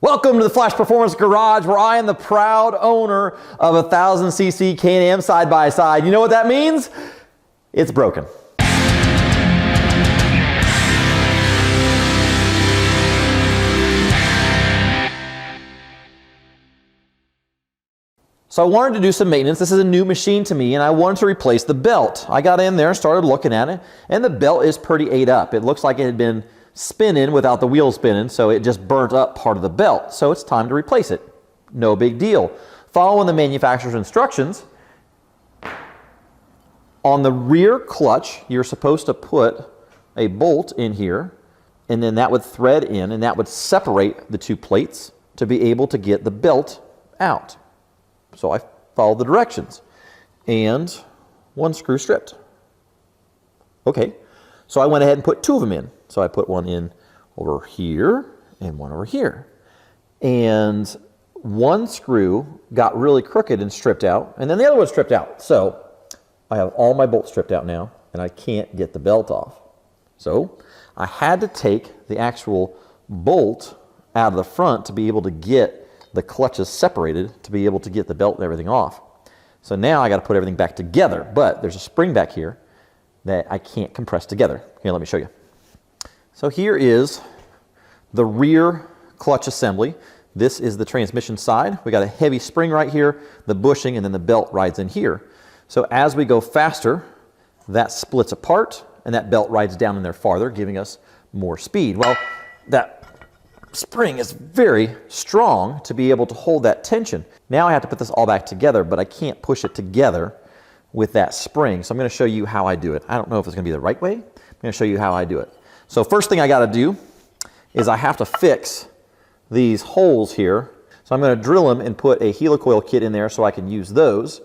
Welcome to the Flash Performance Garage, where I am the proud owner of a 1000cc Can-Am side-by-side. You know what that means? It's broken. So I wanted to do some maintenance. This is a new machine to me, and I wanted to replace the belt. I got in there and started looking at it, and the belt is pretty ate up. It looks like it had been spinning without the wheel spinning, so it just burnt up part of the belt. So it's time to replace it. No big deal. Following the manufacturer's instructions, on the rear clutch, you're supposed to put a bolt in here, and then that would thread in, and that would separate the two plates to be able to get the belt out. So I followed the directions, and one screw stripped. Okay, so I went ahead and put two of them in. So I put one in over here and one over here. And one screw got really crooked and stripped out, and then the other one stripped out. So I have all my bolts stripped out now, and I can't get the belt off. So I had to take the actual bolt out of the front to be able to get the clutches separated to be able to get the belt and everything off. So now I got to put everything back together, but there's a spring back here that I can't compress together. Here, let me show you. So here is the rear clutch assembly. This is the transmission side. We got a heavy spring right here, the bushing, and then the belt rides in here. So as we go faster, that splits apart, and that belt rides down in there farther, giving us more speed. Well, that spring is very strong to be able to hold that tension. Now I have to put this all back together, but I can't push it together with that spring. So I'm going to show you how I do it. I don't know if it's going to be the right way. I'm going to show you how I do it. So first thing I got to do is I have to fix these holes here. So I'm going to drill them and put a helicoil kit in there so I can use those.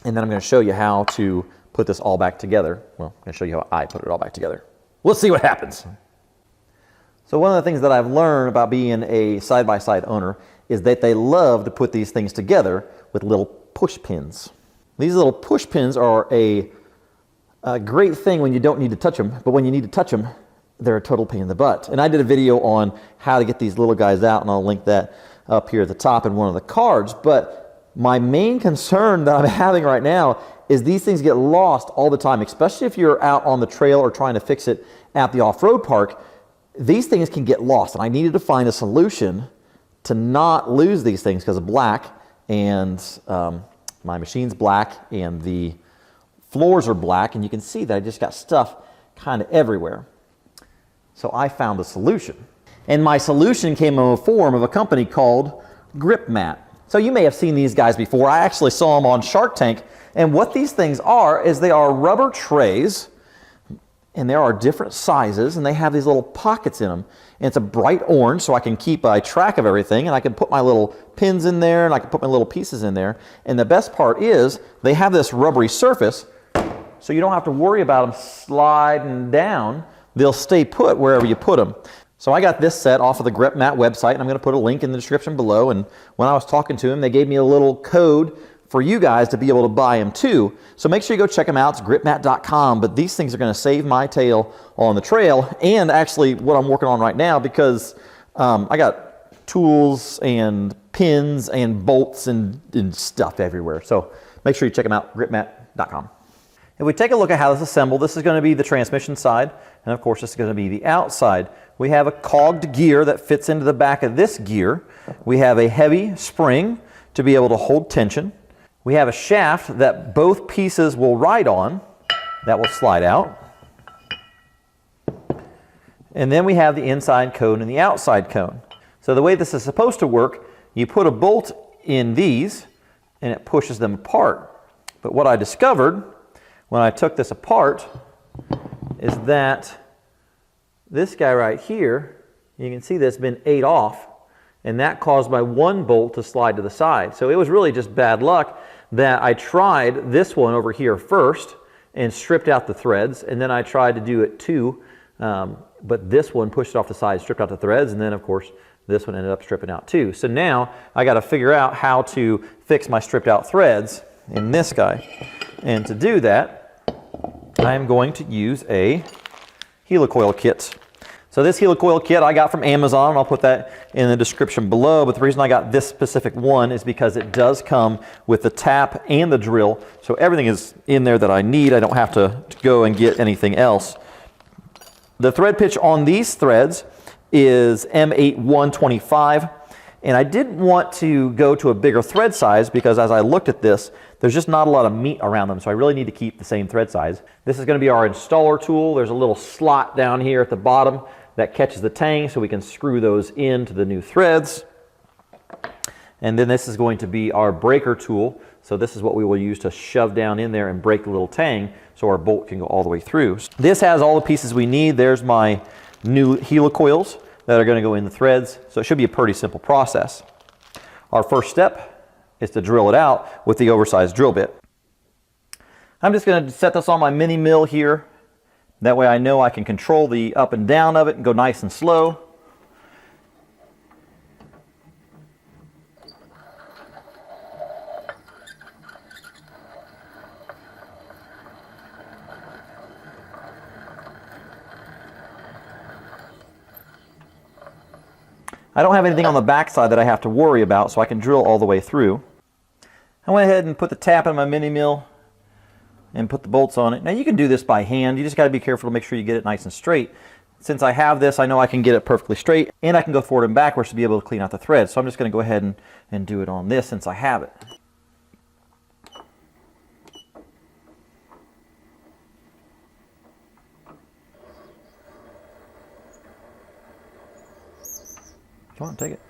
And then I'm going to show you how to put this all back together. Well, I'm going to show you how I put it all back together. Let's see what happens. So one of the things that I've learned about being a side-by-side owner is that they love to put these things together with little push pins. These little push pins are a great thing when you don't need to touch them, but when you need to touch them, they're a total pain in the butt. And I did a video on how to get these little guys out, and I'll link that up here at the top in one of the cards. But my main concern that I'm having right now is these things get lost all the time, especially if you're out on the trail or trying to fix it at the off-road park. These things can get lost, and I needed to find a solution to not lose these things because of black, and my machine's black, and the floors are black, and you can see that I just got stuff kind of everywhere. So I found a solution. And my solution came in the form of a company called Grip Mat. So you may have seen these guys before. I actually saw them on Shark Tank. And what these things are is they are rubber trays, and there are different sizes, and they have these little pockets in them. And it's a bright orange, so I can keep a track of everything, and I can put my little pins in there, and I can put my little pieces in there. And the best part is they have this rubbery surface, so you don't have to worry about them sliding down. They'll stay put wherever you put them. So I got this set off of the Grip Mat website, and I'm going to put a link in the description below. And when I was talking to them, they gave me a little code for you guys to be able to buy them too. So make sure you go check them out. It's gripmat.com. But these things are going to save my tail on the trail, and actually what I'm working on right now, because I got tools and pins and bolts and stuff everywhere. So make sure you check them out, gripmat.com. If we take a look at how this is assembled, this is going to be the transmission side, and of course this is going to be the outside. We have a cogged gear that fits into the back of this gear. We have a heavy spring to be able to hold tension. We have a shaft that both pieces will ride on, that will slide out. And then we have the inside cone and the outside cone. So the way this is supposed to work, you put a bolt in these and it pushes them apart. But what I discovered when I took this apart is that this guy right here, you can see that's been ate off, and that caused my one bolt to slide to the side. So it was really just bad luck that I tried this one over here first and stripped out the threads, and then I tried to do it too, but this one pushed it off the side, stripped out the threads, and then of course this one ended up stripping out too. So now I got to figure out how to fix my stripped out threads in this guy. And to do that, I am going to use a helicoil kit. So this helicoil kit I got from Amazon. I'll put that in the description below. But the reason I got this specific one is because it does come with the tap and the drill. So everything is in there that I need. I don't have to go and get anything else. The thread pitch on these threads is M8 125. And I didn't want to go to a bigger thread size because as I looked at this, there's just not a lot of meat around them. So I really need to keep the same thread size. This is going to be our installer tool. There's a little slot down here at the bottom that catches the tang so we can screw those into the new threads. And then this is going to be our breaker tool. So this is what we will use to shove down in there and break the little tang so our bolt can go all the way through. This has all the pieces we need. There's my new helicoils that are going to go in the threads. So it should be a pretty simple process. Our first step is to drill it out with the oversized drill bit. I'm just going to set this on my mini mill here. That way I know I can control the up and down of it and go nice and slow. I don't have anything on the back side that I have to worry about, so I can drill all the way through. I went ahead and put the tap in my mini mill and put the bolts on it. Now you can do this by hand. You just got to be careful to make sure you get it nice and straight. Since I have this, I know I can get it perfectly straight, and I can go forward and backwards to be able to clean out the threads. So I'm just going to go ahead and do it on this since I have it. Come on, take it.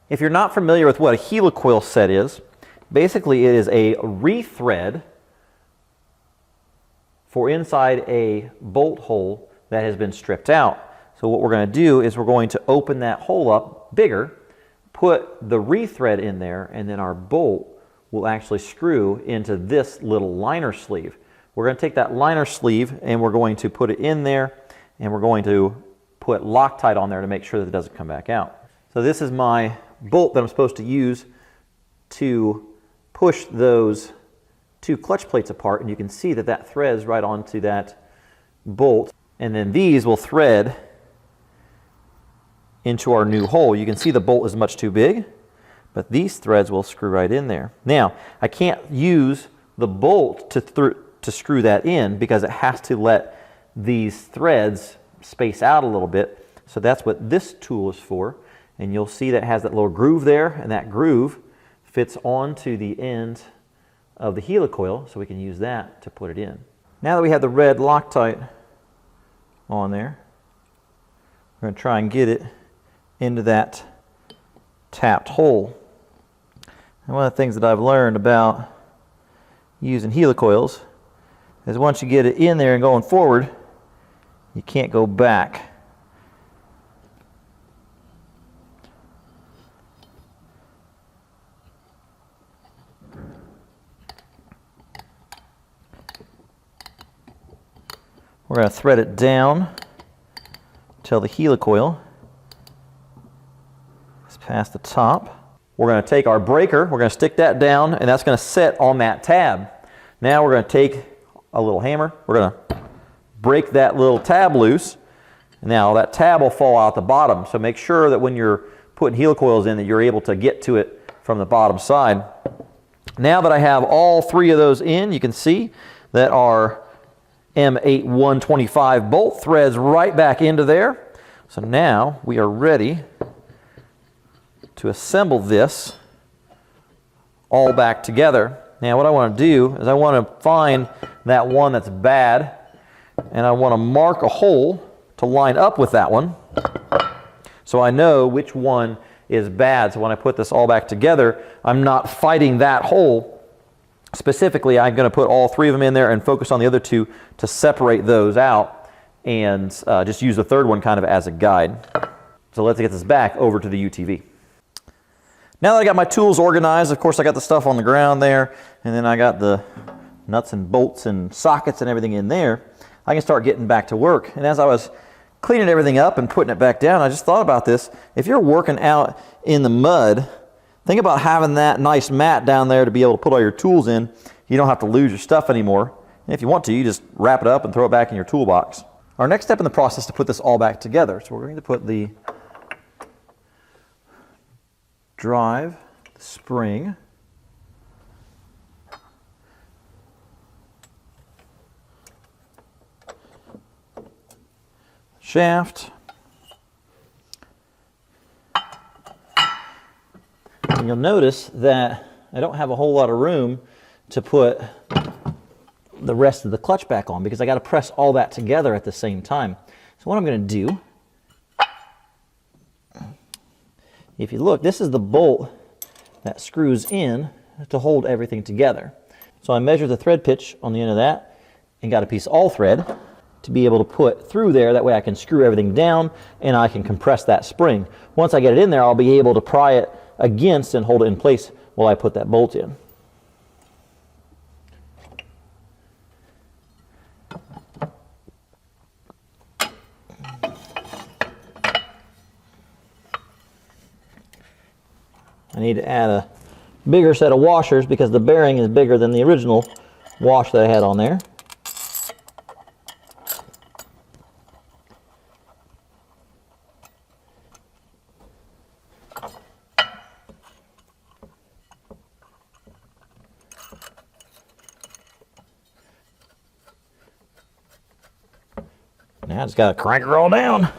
If you're not familiar with what a helicoil set is, basically it is a rethread for inside a bolt hole that has been stripped out. So what we're going to do is we're going to open that hole up bigger, put the rethread in there, and then our bolt will actually screw into this little liner sleeve. We're going to take that liner sleeve and we're going to put it in there, and we're going to put Loctite on there to make sure that it doesn't come back out. So this is my bolt that I'm supposed to use to push those two clutch plates apart, and you can see that that threads right onto that bolt, and then these will thread into our new hole. You can see the bolt is much too big, but these threads will screw right in there. Now I can't use the bolt to screw that in because it has to let these threads space out a little bit. So that's what this tool is for. And you'll see that it has that little groove there, and that groove fits onto the end of the helicoil, so we can use that to put it in. Now that we have the red Loctite on there, we're going to try and get it into that tapped hole. And one of the things that I've learned about using helicoils is once you get it in there and going forward, you can't go back. We're going to thread it down till the helicoil is past the top. We're going to take our breaker, we're going to stick that down, and that's going to set on that tab. Now we're going to take a little hammer, we're going to break that little tab loose. Now that tab will fall out the bottom, so make sure that when you're putting helicoils in that you're able to get to it from the bottom side. Now that I have all three of those in, you can see that our M8 125 bolt threads right back into there. So now we are ready to assemble this all back together. Now what I want to do is I want to find that one that's bad, and I want to mark a hole to line up with that one so I know which one is bad. So when I put this all back together, I'm not fighting that hole. Specifically, I'm going to put all three of them in there and focus on the other two to separate those out, and just use the third one kind of as a guide. So let's get this back over to the UTV. Now that I got my tools organized, of course I got the stuff on the ground there, and then I got the nuts and bolts and sockets and everything in there, I can start getting back to work. And as I was cleaning everything up and putting it back down, I just thought about this. If you're working out in the mud, think about having that nice mat down there to be able to put all your tools in. You don't have to lose your stuff anymore. And if you want to, you just wrap it up and throw it back in your toolbox. Our next step in the process is to put this all back together. So we're going to put the drive, the spring, shaft, and you'll notice that I don't have a whole lot of room to put the rest of the clutch back on because I got to press all that together at the same time. So what I'm going to do, if you look, this is the bolt that screws in to hold everything together. So I measured the thread pitch on the end of that and got a piece of all thread to be able to put through there. That way I can screw everything down and I can compress that spring. Once I get it in there, I'll be able to pry it against and hold it in place while I put that bolt in. I need to add a bigger set of washers because the bearing is bigger than the original wash that I had on there. Now I just got to crank her all down.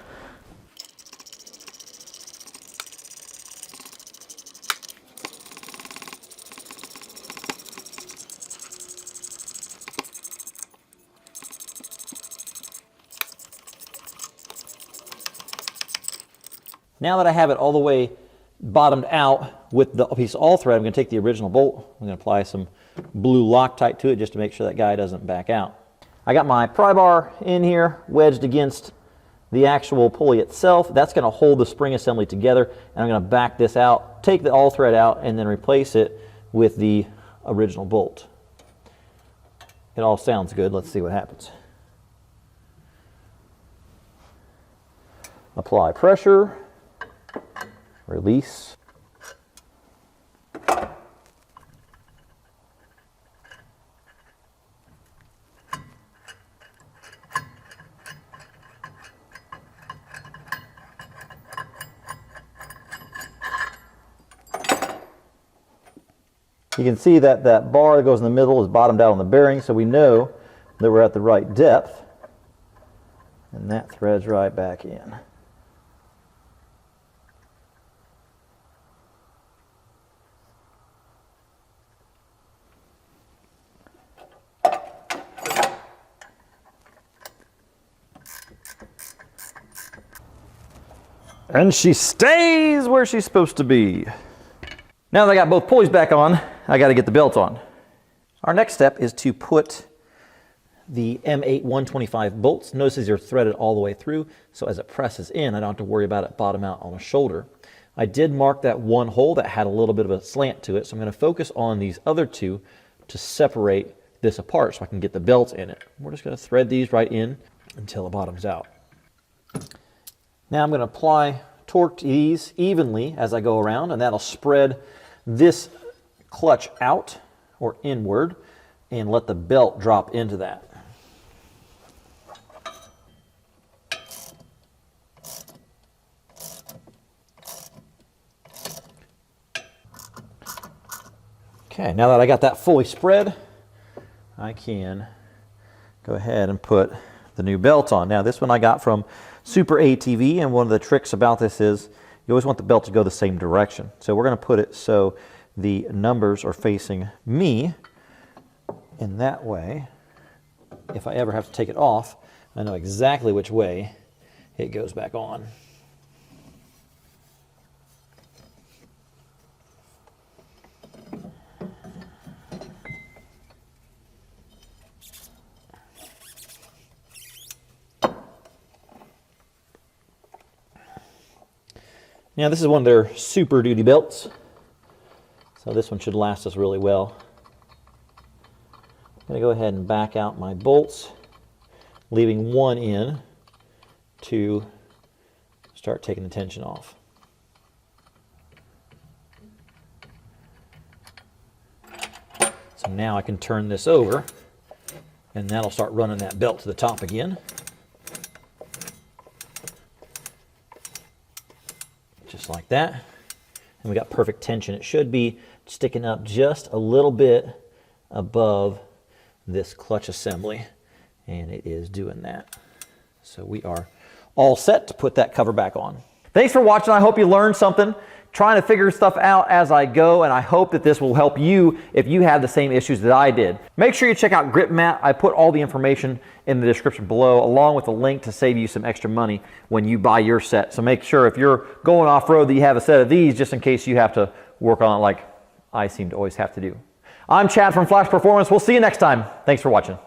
Now that I have it all the way bottomed out with the piece of all thread, I'm going to take the original bolt. I'm going to apply some blue Loctite to it just to make sure that guy doesn't back out. I got my pry bar in here wedged against the actual pulley itself. That's going to hold the spring assembly together, and I'm going to back this out, take the all thread out, and then replace it with the original bolt. It all sounds good. Let's see what happens. Apply pressure. Release. You can see that that bar that goes in the middle is bottomed out on the bearing, so we know that we're at the right depth. And that threads right back in. And she stays where she's supposed to be. Now that I got both pulleys back on, I got to get the belt on. Our next step is to put the M8 125 bolts. Notice these are threaded all the way through, so as it presses in, I don't have to worry about it bottom out on a shoulder. I did mark that one hole that had a little bit of a slant to it, so I'm going to focus on these other two to separate this apart so I can get the belt in it. We're just going to thread these right in until it bottoms out. Now I'm going to apply torque to these evenly as I go around, and that'll spread this clutch out or inward and let the belt drop into that. Okay, now that I got that fully spread, I can go ahead and put the new belt on. Now this one I got from Super ATV, and one of the tricks about this is you always want the belt to go the same direction. So we're going to put it so the numbers are facing me, and that way, if I ever have to take it off, I know exactly which way it goes back on. Now this is one of their Super Duty belts. So this one should last us really well. I'm going to go ahead and back out my bolts, leaving one in to start taking the tension off. So now I can turn this over, and that'll start running that belt to the top again. Just like that. And we got perfect tension. It should be sticking up just a little bit above this clutch assembly, and it is doing that. So we are all set to put that cover back on. Thanks for watching. I hope you learned something. Trying to figure stuff out as I go, and I hope that this will help you if you have the same issues that I did. Make sure you check out Grip Mat. I put all the information in the description below, along with a link to save you some extra money when you buy your set. So make sure if you're going off-road that you have a set of these, just in case you have to work on it like I seem to always have to do. I'm Chad from Flash Performance. We'll see you next time. Thanks for watching.